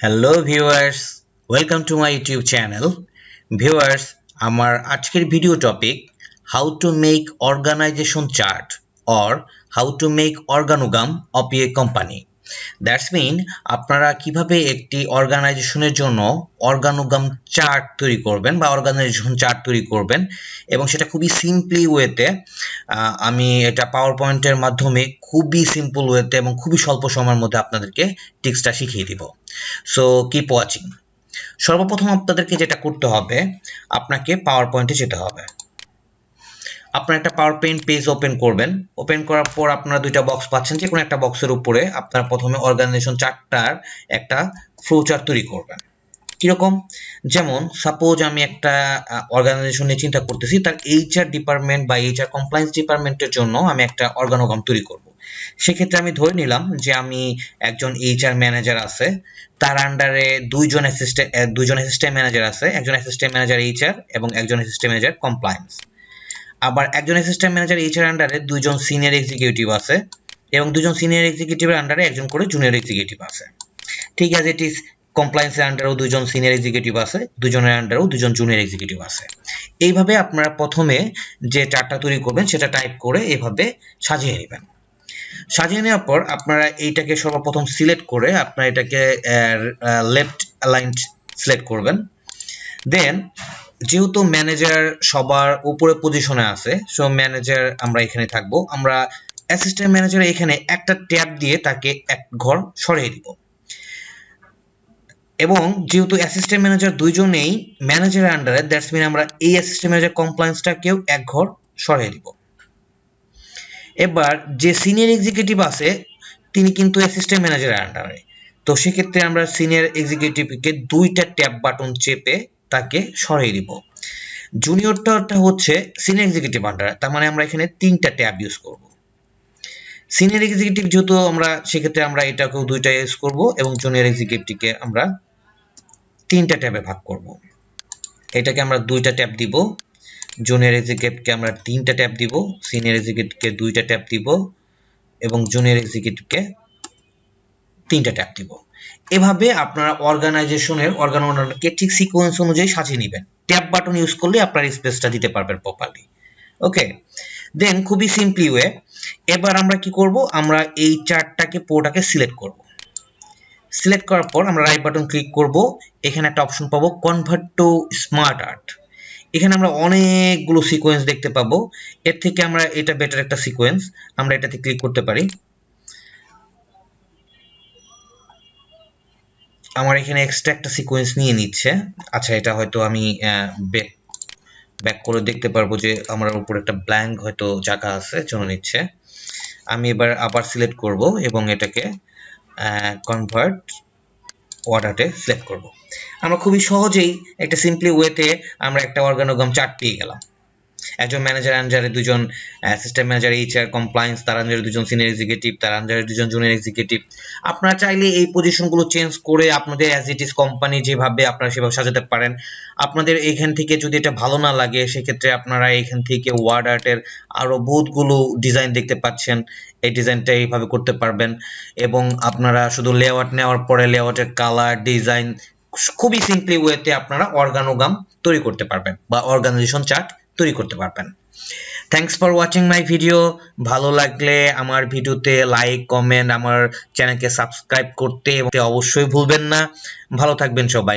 Hello viewers, welcome to my YouTube channel. Viewers, আমার আজকের video topic how to make organisation chart or how to make organogram of a company. That's mean আপনারা কিভাবে একটি অর্গানাইজেশনের জন্য organogram chart তৈরি করবেন বা অর্গানাইজেশন চার্ট তৈরি করবেন, এবং সেটা খুবই সিম্পলি ওয়েতে আমি এটা পাওয়ার পয়েন্টের মাধ্যমে খুবই সিম্পল ওয়েতে এবং খুবই স্বল্প সময়ের মধ্যে আপনাদেরকে টিপসটা শিখিয়ে দিব। So keep watching. সর্বপ্রথম আপনাদেরকে যেটা করতে হবে, আপনাকে পাওয়ার পয়েন্টে যেতে হবে। আপনার একটা পাওয়ার পয়েন্ট পেজ ওপেন করবেন। ওপেন করার পর আপনারা দুইটা বক্স পাচ্ছেন, যে কোনো একটা বক্সের উপরে আপনারা প্রথমে অর্গানাইজেশন চার্টটার একটা ফ্লো চার্ট তৈরি করবেন। কিরকম? যেমন সাপোজ আমি একটা অর্গানাইজেশন নিয়ে চিন্তা করতেছি, তার এইচআর ডিপার্টমেন্ট বা এইচআর কমপ্লায়েন্স ডিপার্টমেন্টের জন্য আমি একটা অর্গানোগ্রাম তৈরি করব। সেক্ষেত্রে আমি ধরে নিলাম যে আমি একজন এইচআর ম্যানেজার আছে, তার আন্ডারে দুইজন অ্যাসিস্ট্যান্ট ম্যানেজার আছে, একজন অ্যাসিস্ট্যান্ট ম্যানেজার এইচআর এবং একজন অ্যাসিস্ট্যান্ট ম্যানেজার কমপ্লায়েন্স। আবার একজন অ্যাসিস্ট্যান্ট ম্যানেজার এইচআর আন্ডারে দুইজন সিনিয়র এক্সিকিউটিভ আছে এবং দুজন সিনিয়র এক্সিকিউটিভের আন্ডারে একজন করে জুনিয়র এক্সিকিউটিভ আছে। ঠিক আছে, ইট ইজ কমপ্লায়েন্সের আন্ডারেও দুজন সিনিয়র এক্সিকিউটিভ আছে, দুজনের আন্ডারেও দুজন জুনিয়র এক্সিকিউটিভ আছে। এইভাবে আপনারা প্রথমে যে চার্টটা তৈরি করবেন সেটা টাইপ করে এভাবে সাজিয়ে নেবেন। সাজিয়ে নেওয়ার পর আপনারা এইটাকে সর্বপ্রথম সিলেক্ট করে আপনারা এটাকে লেফট অ্যালাইন্ড সিলেক্ট করবেন। দেন যেহেতু ম্যানেজার সবার উপরে পজিশনে আছে, সো ম্যানেজার আমরা এখানে থাকবো। আমরা অ্যাসিস্ট্যান্ট ম্যানেজার এখানে একটা ট্যাব দিয়ে তাকে এক ঘর সরিয়ে দিব, এবং যেহেতু অ্যাসিস্ট্যান্ট ম্যানেজার দুইজনেই ম্যানেজারের আন্ডারে, দ্যাটস মিন আমরা এই অ্যাসিস্ট্যান্ট ম্যানেজার কমপ্লায়েন্সটাকেও এক ঘর সরিয়ে দিব। এবার যে সিনিয়র এক্সিকিউটিভ আছে তিনি কিন্তু অ্যাসিস্ট্যান্ট ম্যানেজারের আন্ডারে, তো সেক্ষেত্রে আমরা সিনিয়র এক্সিকিউটিভকে দুইটা ট্যাব বাটন চেপে তাকে সরিয়ে দিব। জুনিয়রটা হচ্ছে সিনিয়র এক্সিকিউটিভ আন্ডারে, তার মানে আমরা এখানে তিনটা ট্যাব ইউজ করব। সিনিয়র এক্সিকিউটিভ যেহেতু আমরা, সেক্ষেত্রে আমরা এটাকেও দুইটা ইউজ করব এবং জুনিয়র এক্সিকিউটিভকে আমরা তিনটা ট্যাবে ভাগ করব। এটাকে আমরা দুইটা ট্যাব দিব, জুনিয়র এক্সিকিউটিভকে আমরা তিনটা ট্যাব দিব, সিনিয়র এক্সিকিউটিভকে দুইটা ট্যাব দিব এবং জুনিয়র এক্সিকিউটিভকে তিনটা ট্যাব দিব। এভাবে আপনারা অর্গানাইজেশনকে ঠিক সিকোয়েন্স অনুযায়ী সাজিয়ে নেবেন। ট্যাব বাটন ইউজ করলে আপনার স্পেসটা দিতে পারবেন প্রপারলি। ওকে, দেন খুবই সিম্পলি ওয়ে এবার আমরা কি করব, আমরা এই চার্টটাকে পুরোটাকে সিলেক্ট করব। সিলেক্ট করার পর আমরা রাইট বাটন ক্লিক করব। এখানে একটা অপশন পাবো কনভার্ট টু স্মার্ট আর্ট। এখানে আমরা অনেকগুলো সিকোয়েন্স দেখতে পাবো। এর থেকে আমরা এটা বেটার একটা সিকোয়েন্স, আমরা এটাতে ক্লিক করতে পারি। আমার এখানে এক্সট্রা একটা সিকোয়েন্স নিয়ে নিচ্ছে। আচ্ছা, এটা হয়তো আমি ব্যাক করে দেখতে পারবো যে আমার উপর একটা ব্ল্যাঙ্ক হয়তো জায়গা আছে, জন্য নিচ্ছে। আমি এবার আবার সিলেক্ট করব এবং এটাকে কনভার্ট ওয়ার্ডারে সিলেক্ট করব। আমরা খুবই সহজেই একটা সিম্পলি ওয়েতে আমরা একটা অর্গানোগ্রাম চার্ট পেয়ে গেলাম। একজন ম্যানেজার আন্ডারে দুজন অ্যাসিস্ট্যান্ট ম্যানেজার এইচআর কমপ্লায়েন্স, তার আন্ডারে দুজন সিনিয়র এক্সিকিউটিভ, তার আন্ডারে দুজন জুনিয়র এক্সিকিউটিভ। আপনারা চাইলে এই পজিশনগুলো চেঞ্জ করে আপনাদের অ্যাজ ইট ইজ কোম্পানি যেভাবে আপনারা সেভাবে সাজাতে পারেন। আপনাদের এখান থেকে যদি এটা ভালো না লাগে, সেক্ষেত্রে আপনারা এখান থেকে ওয়ার্ড আর্টের আরও বহুতগুলো ডিজাইন দেখতে পাচ্ছেন, এই ডিজাইনটা এইভাবে করতে পারবেন। এবং আপনারা শুধু লেআউট নেওয়ার পরে লেআউটের কালার ডিজাইন খুবই সিম্পলি ওয়েতে আপনারা অর্গানোগ্রাম তৈরি করতে পারবেন বা অর্গানাইজেশন চার্ট তৈরি করতে পারবেন। Thanks for watching my video. ভালো লাগলে আমার ভিডিওতে লাইক, কমেন্ট, আমার চ্যানেলকে সাবস্ক্রাইব করতে অবশ্যই ভুলবেন না। ভালো থাকবেন সবাই।